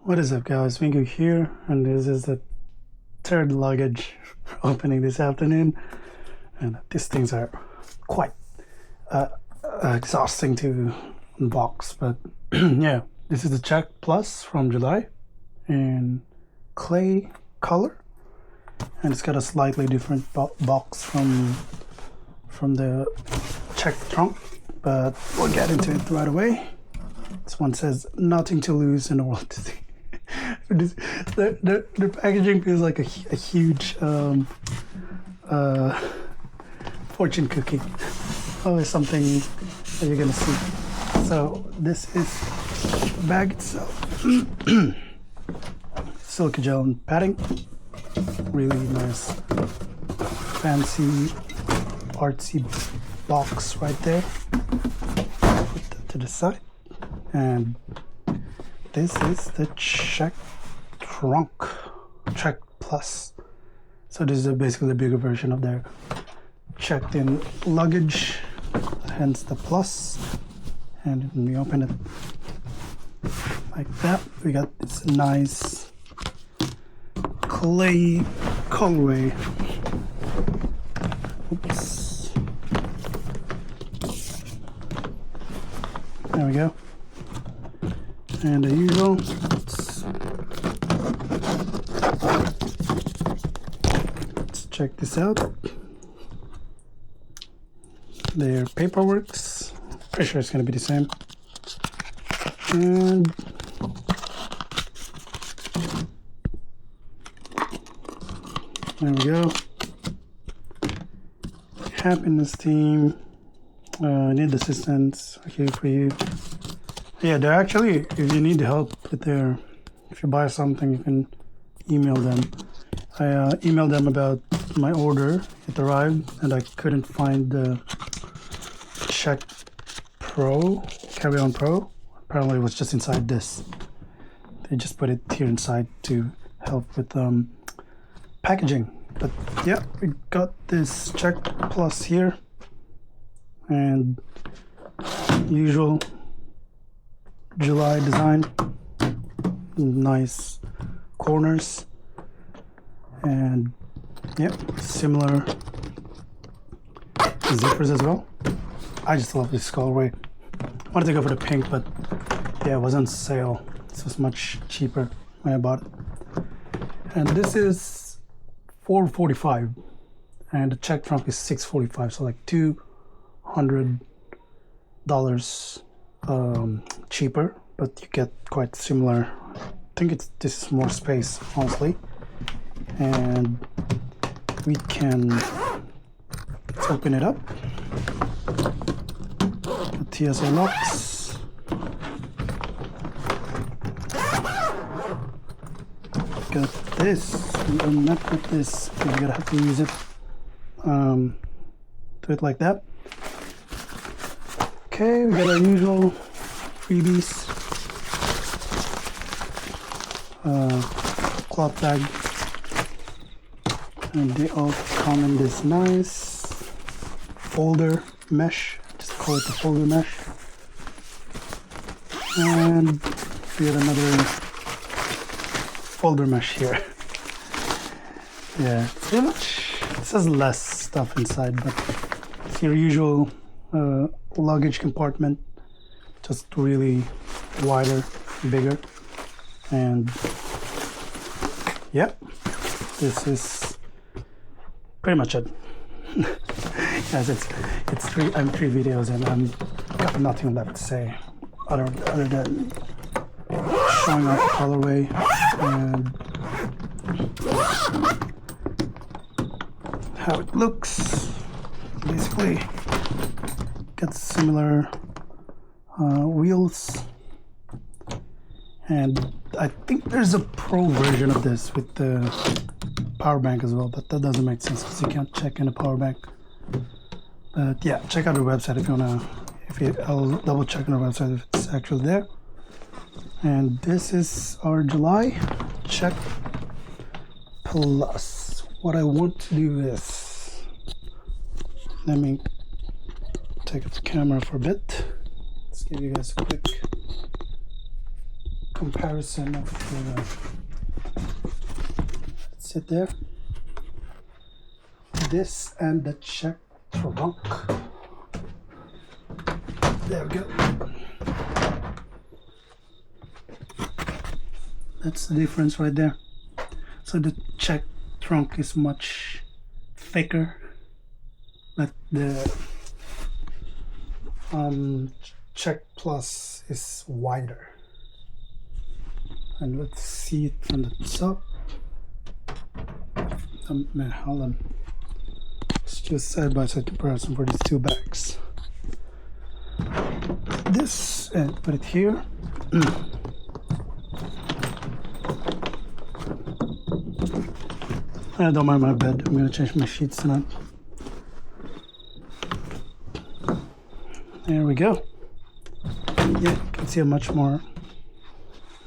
What is up, guys? Vingu here, and this is the third luggage opening this afternoon, and these things are quite exhausting to unbox, but yeah, this is the Check Plus from July in clay color, and it's got a slightly different box from the Check trunk, but we'll get into it right away. This one says nothing to lose and a world to see. The packaging feels like a huge fortune cookie. Always something that you're gonna see. So this is the bag itself. Silica gel and padding. Really nice, fancy, artsy box right there. Put that to the side. And this is the Check trunk, Check Plus. So this is basically the bigger version of their checked in luggage, hence the plus. And when we open it like that, we got this nice clay colorway. Oops. There we go. And as usual, let's check this out. Their paperwork's pretty sure it's going to be the same. And there we go. Happiness team. Need assistance. Okay, for you. Yeah, they're actually, if you need help with if you buy something, you can email them. I emailed them about my order. It arrived and I couldn't find the Check Pro, Carry-On Pro. Apparently it was just inside this. They just put it here inside to help with packaging. But yeah, we got this Check Plus here. And usual July design, nice corners, and yep, similar zippers as well. I just love this colorway. I wanted to go for the pink, but yeah, it was on sale. This was much cheaper when I bought it. And this is $445, and the Check trunk is $645, so like $200 cheaper, but you get quite similar. I think this is more space, honestly. And we can, let's open it up. The TSA locks. Got this. You will not put this. You're gonna have to use it. Do it like that. Okay, we got our usual freebies. Cloth bag. And they all come in this nice folder mesh. Just call it the folder mesh. And we got another folder mesh here. Yeah, pretty much. It says less stuff inside, but it's your usual luggage compartment, just really wider, bigger, and yep, this is pretty much it. Guys, it's I'm 3 videos and I'm got nothing left to say other than showing off the colorway and how it looks. Basically got similar wheels, and I think there's a pro version of this with the power bank as well, but that doesn't make sense because you can't check in a power bank. But yeah, check out the website if you wanna. I'll double check on our website if it's actually there. And this is our July Check Plus. What I want to do is, let me take up the camera for a bit. Let's give you guys a quick comparison of the sit there, this and the check trunk. There we go. That's the difference right there. So the check trunk is much thicker, but the check plus is wider. And let's see it from the top. Hold on. Let's just side by side comparison for these two bags. This and put it here. I don't mind my bed. I'm gonna change my sheets tonight. There we go. Yeah, you can see a much more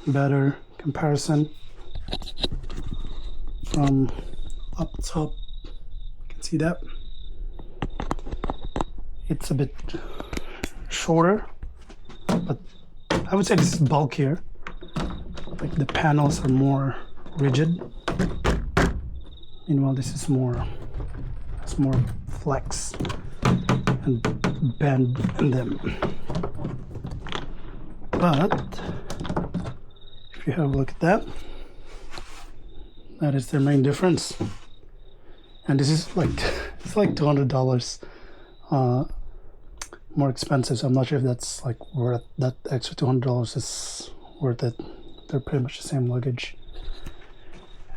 better comparison from up top. You can see that it's a bit shorter, but I would say this is bulkier. Like the panels are more rigid. Meanwhile, this is more, it's more flex and bend in them. But if you have a look at that, that is their main difference. And this is like, it's like $200 more expensive. So I'm not sure if that's like worth, that extra $200 is worth it. They're pretty much the same luggage.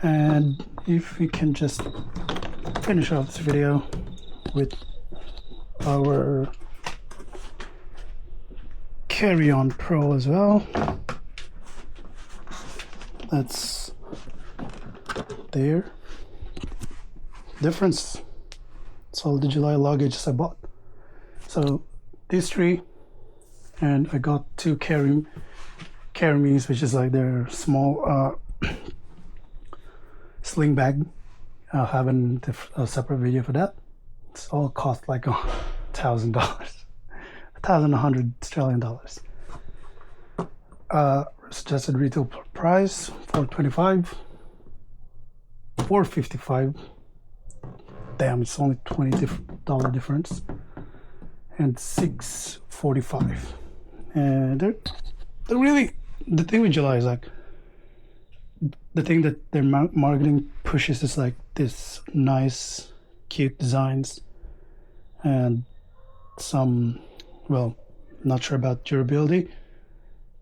And if we can just finish off this video with our carry-on pro as well. That's there. Difference. It's all the July luggage I bought. So these three, and I got two carry-me's, which is like their small sling bag. I'll have a separate video for that. It's all cost like $1,000, 1,100 Australian dollars. Suggested retail price $425, $455. Damn, it's only $20 difference, and $645. And they're really, the thing with July is like, the thing that their marketing pushes is like this nice, cute designs and some, well, not sure about durability,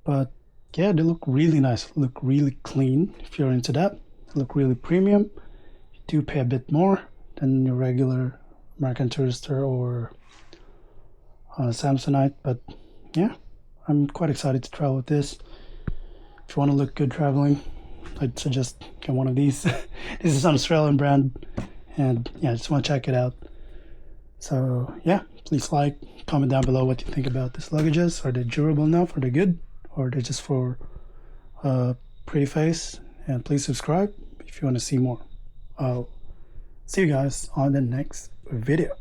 but yeah, they look really nice, look really clean. If you're into that, they look really premium. You do pay a bit more than your regular American Tourister or Samsonite, but yeah, I'm quite excited to travel with this. If you want to look good traveling, I'd suggest get one of these. This is an Australian brand, and yeah, I just want to check it out. So yeah, please like, comment down below what you think about these luggages. Are they durable enough? Are they good? Or are they just for pretty face? And please subscribe if you want to see more. I'll see you guys on the next video.